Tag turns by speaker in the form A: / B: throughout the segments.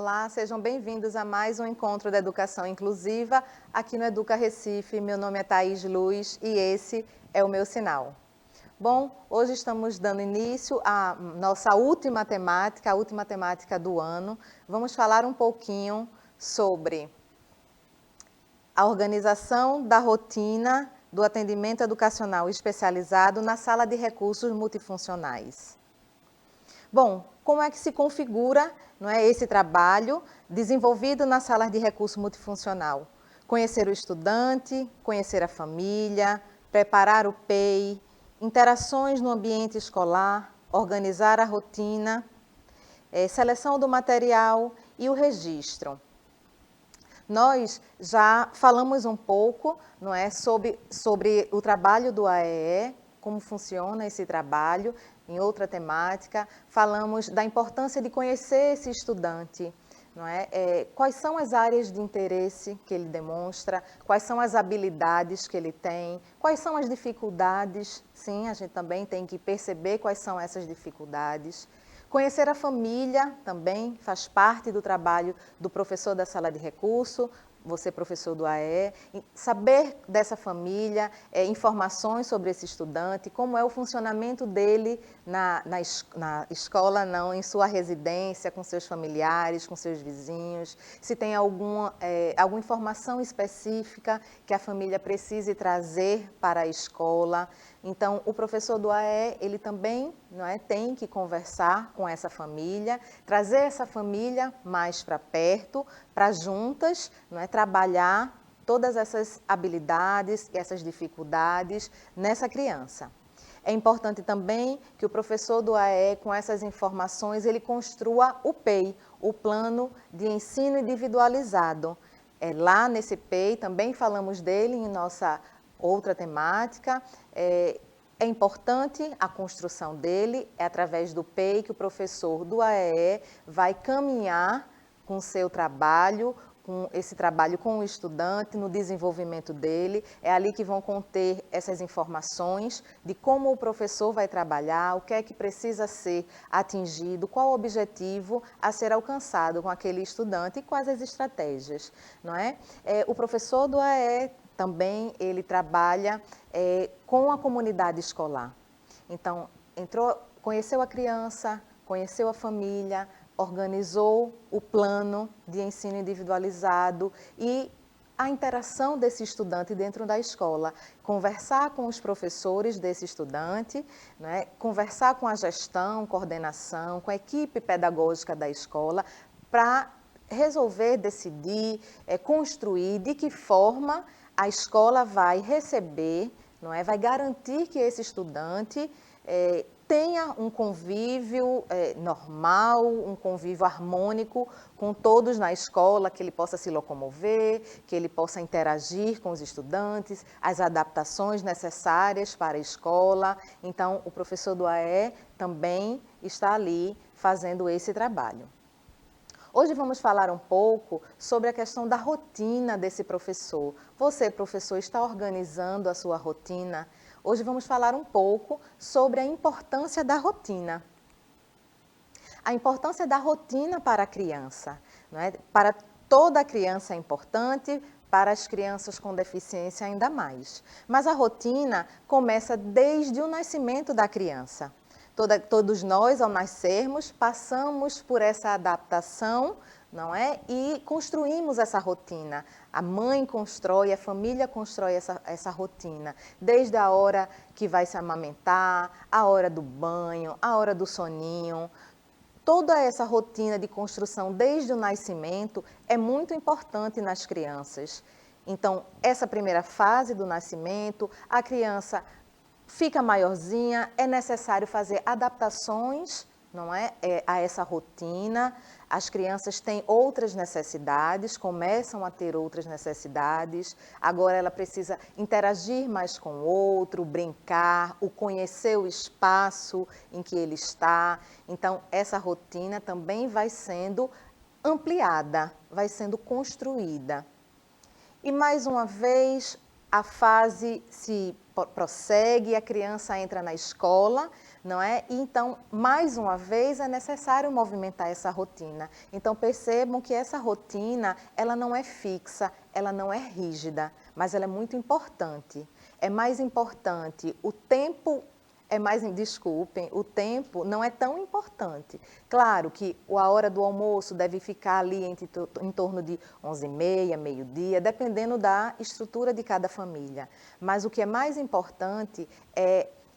A: Olá, sejam bem-vindos a mais um encontro da Educação Inclusiva aqui no Educa Recife. Meu nome é Thaís Luz e esse é o meu sinal. Bom, hoje estamos dando início à nossa última temática, a última temática do ano. Vamos falar um pouquinho sobre a organização da rotina do atendimento educacional especializado na sala de recursos multifuncionais. Bom, como é que se configura, não é, esse trabalho desenvolvido na sala de recurso multifuncional? Conhecer o estudante, conhecer a família, preparar o PEI, interações no ambiente escolar, organizar a rotina, seleção do material e o registro. Nós já falamos um pouco, não é, sobre o trabalho do AEE, como funciona esse trabalho, em outra temática. Falamos da importância de conhecer esse estudante, não é? Quais são as áreas de interesse que ele demonstra, quais são as habilidades que ele tem, quais são as dificuldades, sim, a gente também tem que perceber quais são essas dificuldades. Conhecer a família também faz parte do trabalho do professor da sala de recurso, você professor do AE, saber dessa família, informações sobre esse estudante, como é o funcionamento dele na escola, não, em sua residência, com seus familiares, com seus vizinhos, se tem alguma informação específica que a família precise trazer para a escola. Então, o professor do AE, ele também, não é, tem que conversar com essa família, trazer essa família mais para perto, para juntas, não é, trabalhar todas essas habilidades e essas dificuldades nessa criança. É importante também que o professor do AE, com essas informações, ele construa o PEI, o Plano de Ensino Individualizado. Lá nesse PEI, também falamos dele em nossa outra temática. É importante a construção dele, é através do PEI que o professor do AEE vai caminhar com o seu trabalho, com esse trabalho com o estudante, no desenvolvimento dele. É ali que vão conter essas informações de como o professor vai trabalhar, o que é que precisa ser atingido, qual o objetivo a ser alcançado com aquele estudante e quais as estratégias, não é? O professor do AE também ele trabalha com a comunidade escolar. Então, conheceu a criança, conheceu a família, organizou o plano de ensino individualizado e a interação desse estudante dentro da escola, conversar com os professores desse estudante, né, conversar com a gestão, coordenação, com a equipe pedagógica da escola, para resolver, decidir, construir de que forma a escola vai receber, não é, vai garantir que esse estudante tenha um convívio normal, um convívio harmônico com todos na escola, que ele possa se locomover, que ele possa interagir com os estudantes, as adaptações necessárias para a escola. Então, o professor do AE também está ali fazendo esse trabalho. Hoje vamos falar um pouco sobre a questão da rotina desse professor. Você, professor, está organizando a sua rotina? Hoje vamos falar um pouco sobre a importância da rotina. A importância da rotina para a criança, não é? Para toda criança é importante, para as crianças com deficiência ainda mais. Mas a rotina começa desde o nascimento da criança. Todos nós, ao nascermos, passamos por essa adaptação, não é? E construímos essa rotina. A mãe constrói, a família constrói essa rotina. Desde a hora que vai se amamentar, a hora do banho, a hora do soninho. Toda essa rotina de construção desde o nascimento é muito importante nas crianças. Então, essa primeira fase do nascimento, a criança fica maiorzinha, é necessário fazer adaptações, não é, a essa rotina. As crianças têm outras necessidades, começam a ter outras necessidades. Agora ela precisa interagir mais com o outro, brincar, o conhecer o espaço em que ele está. Então, essa rotina também vai sendo ampliada, vai sendo construída. E mais uma vez, a fase se prossegue, a criança entra na escola, não é? E então, mais uma vez, é necessário movimentar essa rotina. Então, percebam que essa rotina, ela não é fixa, ela não é rígida, mas ela é muito importante. É mais importante o tempo, desculpem, o tempo não é tão importante. Claro que a hora do almoço deve ficar ali em torno de 11h30, meio-dia, dependendo da estrutura de cada família. Mas o que é mais importante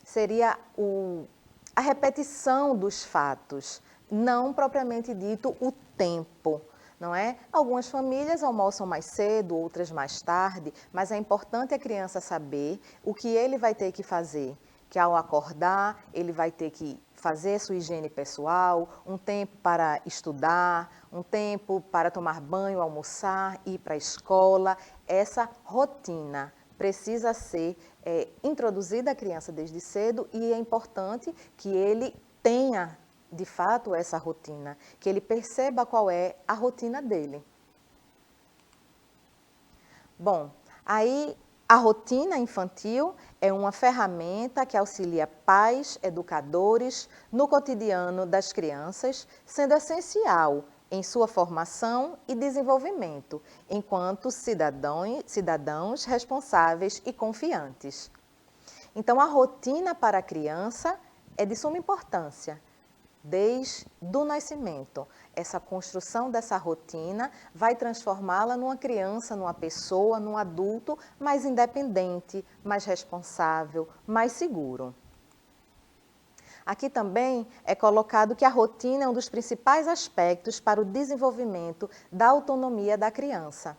A: seria a repetição dos fatos, não propriamente dito o tempo, não é? Algumas famílias almoçam mais cedo, outras mais tarde, mas é importante a criança saber o que ele vai ter que fazer, que ao acordar ele vai ter que fazer sua higiene pessoal, um tempo para estudar, um tempo para tomar banho, almoçar, ir para a escola. Essa rotina precisa ser introduzida à criança desde cedo e é importante que ele tenha, de fato, essa rotina, que ele perceba qual é a rotina dele. Bom, aí a rotina infantil é uma ferramenta que auxilia pais, educadores no cotidiano das crianças, sendo essencial em sua formação e desenvolvimento, enquanto cidadãos responsáveis e confiantes. Então, a rotina para a criança é de suma importância, desde o nascimento. Essa construção dessa rotina vai transformá-la numa criança, numa pessoa, num adulto mais independente, mais responsável, mais seguro. Aqui também é colocado que a rotina é um dos principais aspectos para o desenvolvimento da autonomia da criança.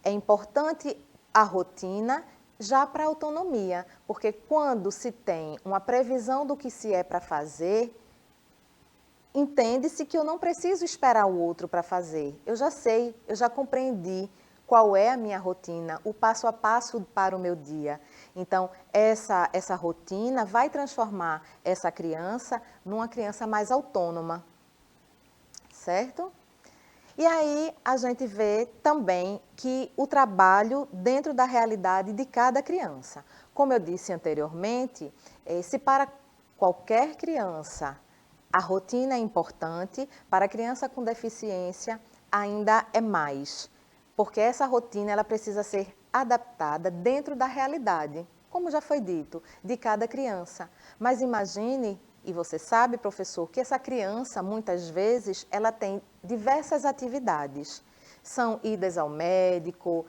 A: É importante a rotina já para a autonomia, porque quando se tem uma previsão do que se é para fazer, entende-se que eu não preciso esperar o outro para fazer. Eu já sei, eu já compreendi qual é a minha rotina, o passo a passo para o meu dia. Então, essa rotina vai transformar essa criança numa criança mais autônoma, certo? E aí a gente vê também que o trabalho dentro da realidade de cada criança. Como eu disse anteriormente, se para qualquer criança a rotina é importante, para a criança com deficiência ainda é mais, porque essa rotina ela precisa ser adaptada dentro da realidade, como já foi dito, de cada criança. Mas imagine, e você sabe, professor, que essa criança, muitas vezes, ela tem diversas atividades. São idas ao médico,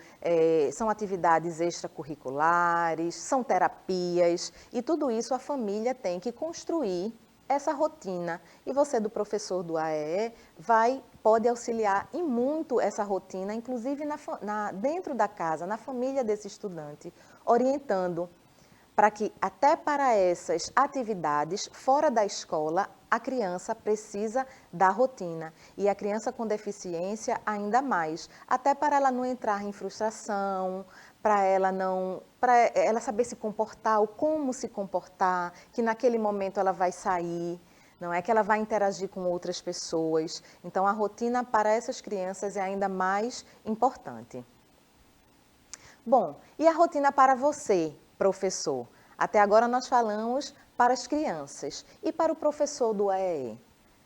A: são atividades extracurriculares, são terapias, e tudo isso a família tem que construir essa rotina. E você, do professor do AEE, pode auxiliar em muito essa rotina, inclusive dentro da casa, na família desse estudante, orientando para que até para essas atividades fora da escola, a criança precisa da rotina. E a criança com deficiência ainda mais, até para ela não entrar em frustração, para ela saber se comportar ou como se comportar, que naquele momento ela vai sair, não é que ela vai interagir com outras pessoas. Então a rotina para essas crianças é ainda mais importante. Bom, e a rotina para você, professor? Até agora nós falamos para as crianças e para o professor do AEE.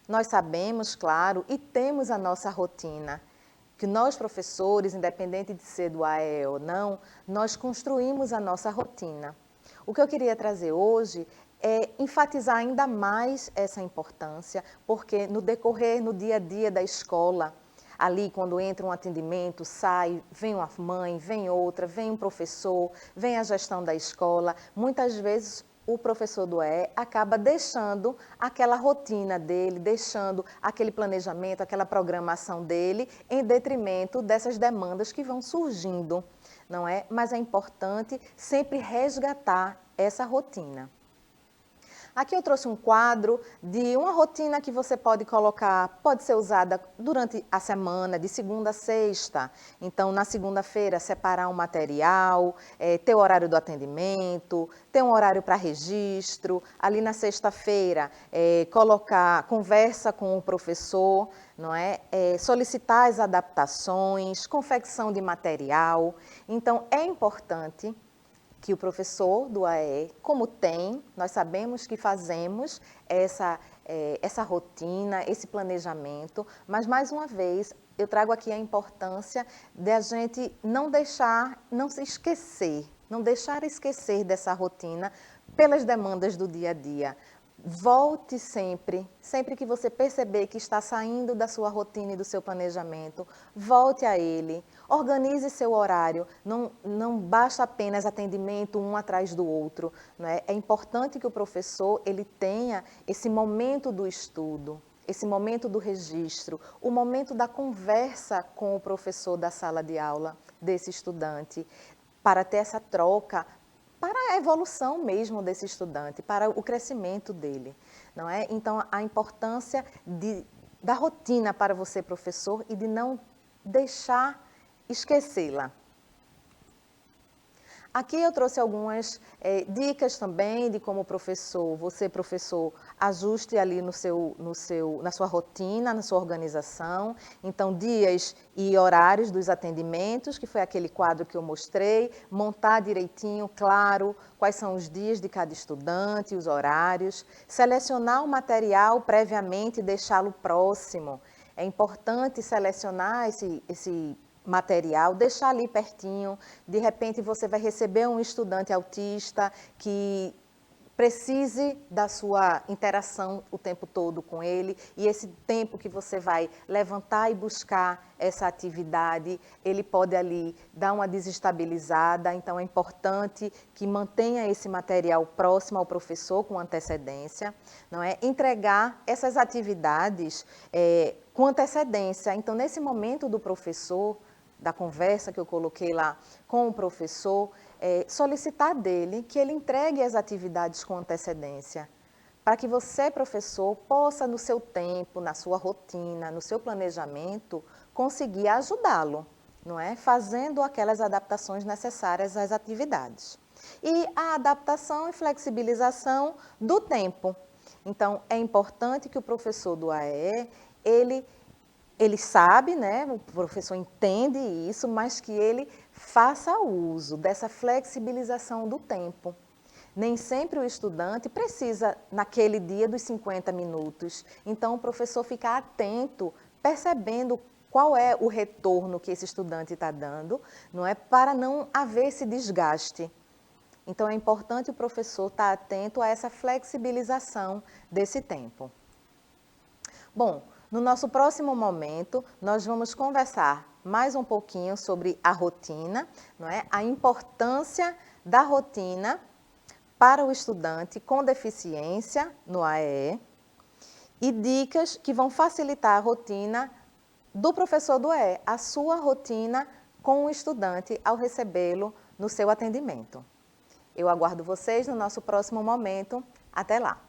A: Nós sabemos, claro, e temos a nossa rotina, que nós professores, independente de ser do AEE ou não, nós construímos a nossa rotina. O que eu queria trazer hoje é enfatizar ainda mais essa importância, porque no decorrer, no dia a dia da escola, ali quando entra um atendimento, sai, vem uma mãe, vem outra, vem um professor, vem a gestão da escola, muitas vezes o professor do EE acaba deixando aquela rotina dele, deixando aquele planejamento, aquela programação dele, em detrimento dessas demandas que vão surgindo, não é? Mas é importante sempre resgatar essa rotina. Aqui eu trouxe um quadro de uma rotina que você pode colocar, pode ser usada durante a semana, de segunda a sexta. Então, na segunda-feira, separar um material, ter o horário do atendimento, ter um horário para registro. Ali na sexta-feira, colocar conversa com o professor, não é? Solicitar as adaptações, confecção de material. Então, é importante que o professor do AE, como tem, nós sabemos que fazemos essa rotina, esse planejamento, mas mais uma vez eu trago aqui a importância de a gente não deixar, não se esquecer, não deixar esquecer dessa rotina pelas demandas do dia a dia. Volte sempre, sempre que você perceber que está saindo da sua rotina e do seu planejamento, volte a ele, organize seu horário, não basta apenas atendimento um atrás do outro, não é? É importante que o professor ele tenha esse momento do estudo, esse momento do registro, o momento da conversa com o professor da sala de aula desse estudante, para ter essa troca, para a evolução mesmo desse estudante, para o crescimento dele, não é? Então, a importância da rotina para você, professor, e de não deixar esquecê-la. Aqui eu trouxe algumas dicas também de como você, professor, ajuste ali na sua rotina, na sua organização. Então, dias e horários dos atendimentos, que foi aquele quadro que eu mostrei, montar direitinho, claro, quais são os dias de cada estudante, os horários, selecionar o material previamente e deixá-lo próximo. É importante selecionar esse material, deixar ali pertinho. De repente você vai receber um estudante autista que precise da sua interação o tempo todo com ele, e esse tempo que você vai levantar e buscar essa atividade, ele pode ali dar uma desestabilizada, então é importante que mantenha esse material próximo ao professor com antecedência, não é? Entregar essas atividades com antecedência. Então, nesse momento do professor, da conversa que eu coloquei lá com o professor, solicitar dele que ele entregue as atividades com antecedência, para que você, professor, possa no seu tempo, na sua rotina, no seu planejamento, conseguir ajudá-lo, não é? Fazendo aquelas adaptações necessárias às atividades. E a adaptação e flexibilização do tempo. Então, é importante que o professor do AE, ele sabe, né, o professor entende isso, mas que ele faça uso dessa flexibilização do tempo. Nem sempre o estudante precisa, naquele dia, dos 50 minutos. Então, o professor fica atento, percebendo qual é o retorno que esse estudante está dando, não é? Para não haver esse desgaste. Então, é importante o professor estar atento a essa flexibilização desse tempo. Bom, no nosso próximo momento, nós vamos conversar mais um pouquinho sobre a rotina, não é? A importância da rotina para o estudante com deficiência no AE e dicas que vão facilitar a rotina do professor do AE, a sua rotina com o estudante ao recebê-lo no seu atendimento. Eu aguardo vocês no nosso próximo momento. Até lá!